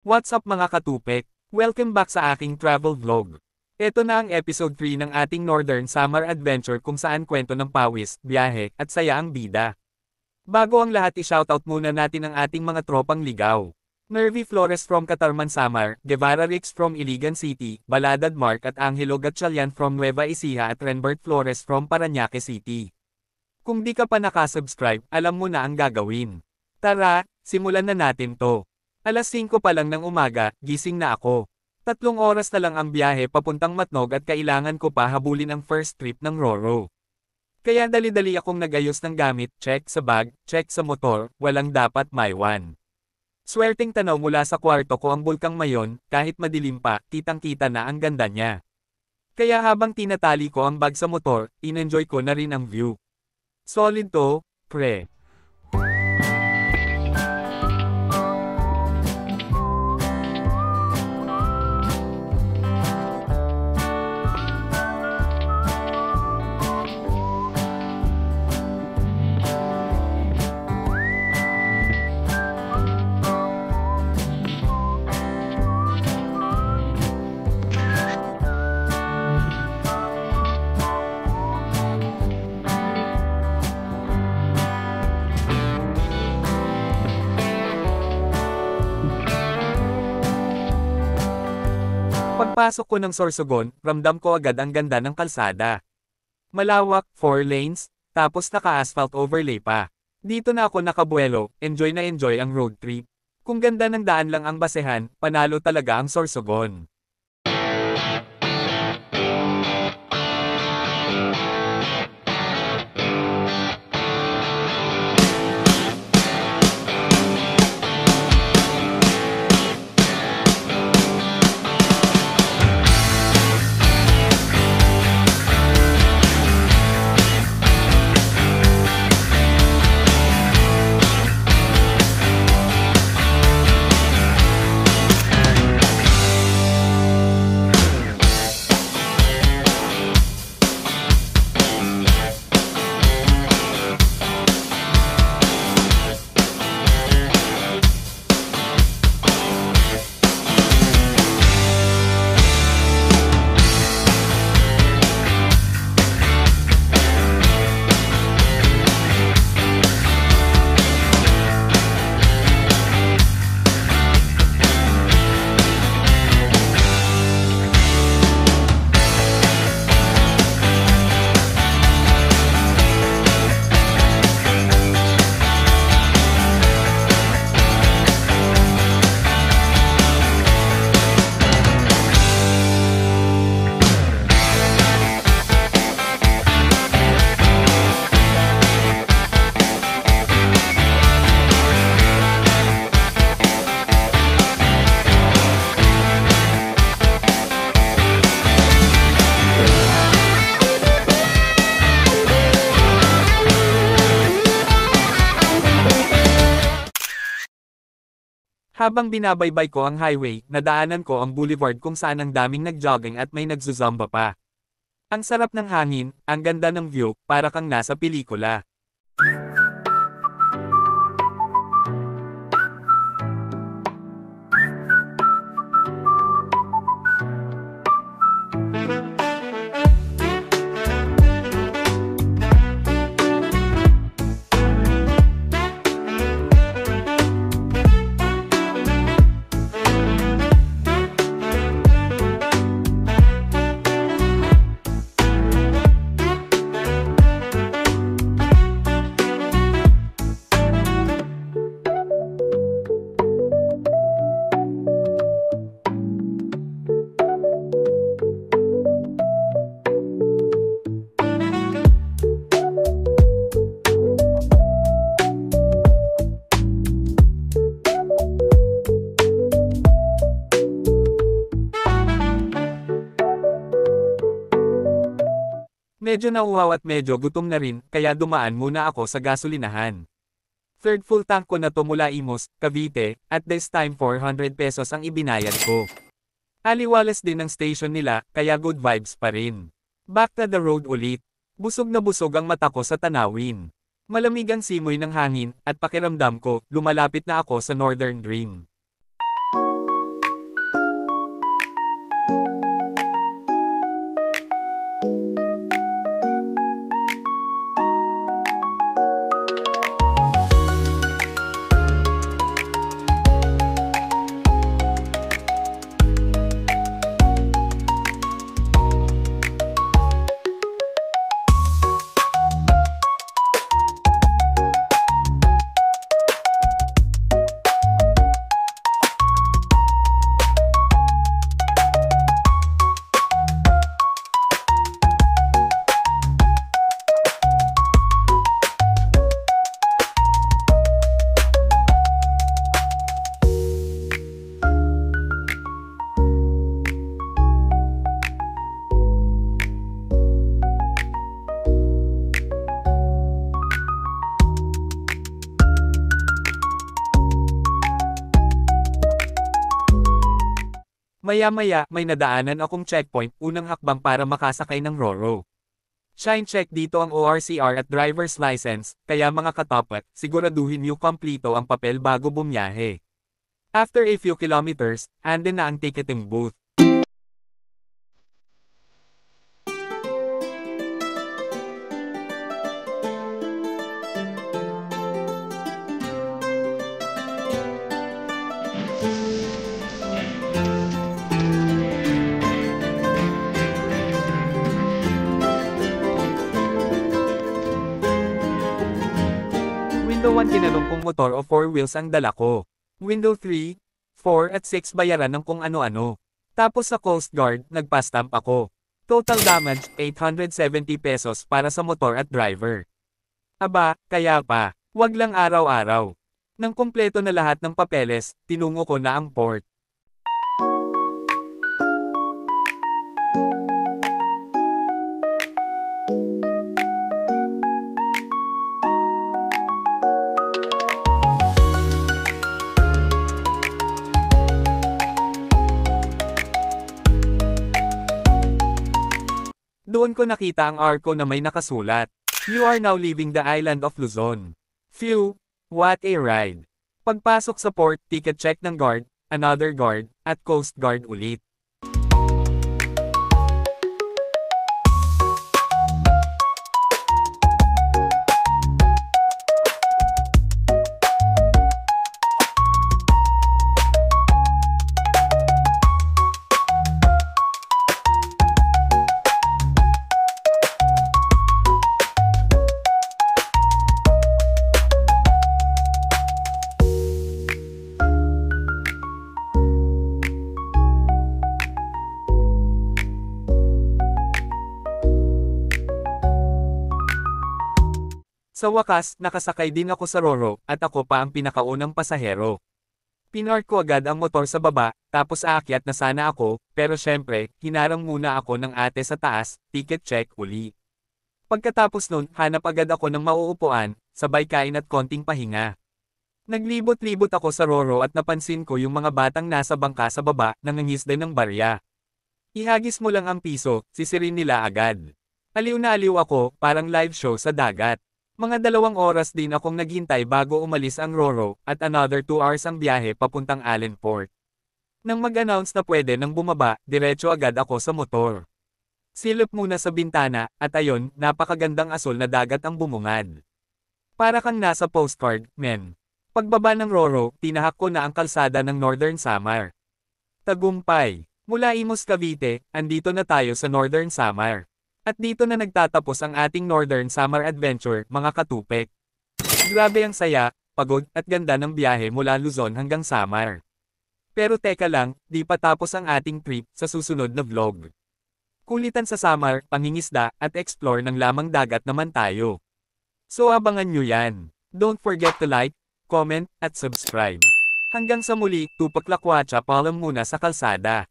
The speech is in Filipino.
What's up mga katupek? Welcome back sa aking travel vlog. Ito na ang episode 3 ng ating Northern Summer Adventure kung saan kwento ng pawis, biyahe, at saya ang bida. Bago ang lahat i-shoutout muna natin ang ating mga tropang ligaw. Nervy Flores from Catarman Samar, Guevara Rix from Iligan City, Baladad Mark at Angelo Gatchalian from Nueva Ecija at Renbert Flores from Parañaque City. Kung di ka pa nakasubscribe, alam mo na ang gagawin. Tara, simulan na natin to. Alas 5 pa lang ng umaga, gising na ako. 3 oras na lang ang biyahe papuntang Matnog at kailangan ko pa habulin ang first trip ng Roro. Kaya dali-dali akong nagayos ng gamit, check sa bag, check sa motor, walang dapat maiwan. Swerteng tanaw mula sa kwarto ko ang Bulkang Mayon, kahit madilim pa, kitang-kita na ang ganda niya. Kaya habang tinatali ko ang bag sa motor, in-enjoy ko na rin ang view. Solid to, pre. Pagpasok ko ng Sorsogon, ramdam ko agad ang ganda ng kalsada. Malawak, 4 lanes, tapos naka-asphalt overlay pa. Dito na ako nakabuelo, enjoy na enjoy ang road trip. Kung ganda ng daan lang ang basehan, panalo talaga ang Sorsogon. Habang binabaybay ko ang highway, nadaanan ko ang boulevard kung saan ang daming nagjogging at may nagzuzumba pa. Ang sarap ng hangin, ang ganda ng view, para kang nasa pelikula. Medyo nauhaw at medyo gutom na rin, kaya dumaan muna ako sa gasolinahan. Third full tank ko na to mula Imus, Cavite, at this time 400 pesos ang ibinayad ko. Aliwales din ang station nila, kaya good vibes pa rin. Back to the road ulit. Busog na busog ang mata ko sa tanawin. Malamig ang simoy ng hangin, at pakiramdam ko, lumalapit na ako sa Northern Dream. Maya-maya, may nadaanan akong checkpoint, unang hakbang para makasakay ng Roro. Shine check dito ang ORCR at driver's license, kaya mga katapat, siguraduhin niyo kompleto ang papel bago bumiyahe. After a few kilometers, andin na ang ticketing booth. Window 1 tinanong kung motor o 4 wheels ang dala ko. Window 3, 4 at 6 bayaran ng kung ano-ano. Tapos sa Coast Guard, nagpa-stamp ako. Total damage, 870 pesos para sa motor at driver. Aba, kaya pa, wag lang araw-araw. Nang kumpleto na lahat ng papeles, tinungo ko na ang port. Doon ko nakita ang arko na may nakasulat. You are now leaving the island of Luzon. Phew, what a ride. Pagpasok sa port, ticket check ng guard, another guard, at Coast Guard ulit. Sa wakas, nakasakay din ako sa Roro, at ako pa ang pinakaunang pasahero. Pinark ko agad ang motor sa baba, tapos aakyat na sana ako, pero syempre, hinarang muna ako ng ate sa taas, ticket check uli. Pagkatapos nun, hanap agad ako ng mauupuan, sabay kain at konting pahinga. Naglibot-libot ako sa Roro at napansin ko yung mga batang nasa bangka sa baba, nangangisday ng barya. Ihagis mo lang ang piso, sisirin nila agad. Aliw na aliw ako, parang live show sa dagat. Mga 2 oras din akong naghintay bago umalis ang Roro, at another 2 hours ang biyahe papuntang Allenport. Nang mag-announce na pwede nang bumaba, diretso agad ako sa motor. Silip muna sa bintana, at ayon, napakagandang asol na dagat ang bumungad. Para kang nasa postcard, men. Pagbaba ng Roro, tinahak ko na ang kalsada ng Northern Samar. Tagumpay. Mula Imus Cavite, andito na tayo sa Northern Samar. At dito na nagtatapos ang ating Northern Samar Adventure, mga katupek. Grabe ang saya, pagod, at ganda ng biyahe mula Luzon hanggang Samar. Pero teka lang, di pa tapos ang ating trip sa susunod na vlog. Kulitan sa Samar, pangingisda, at explore ng lamang dagat naman tayo. So abangan nyo yan. Don't forget to like, comment, at subscribe. Hanggang sa muli, Tupac Lakwatsa, paalam muna sa kalsada.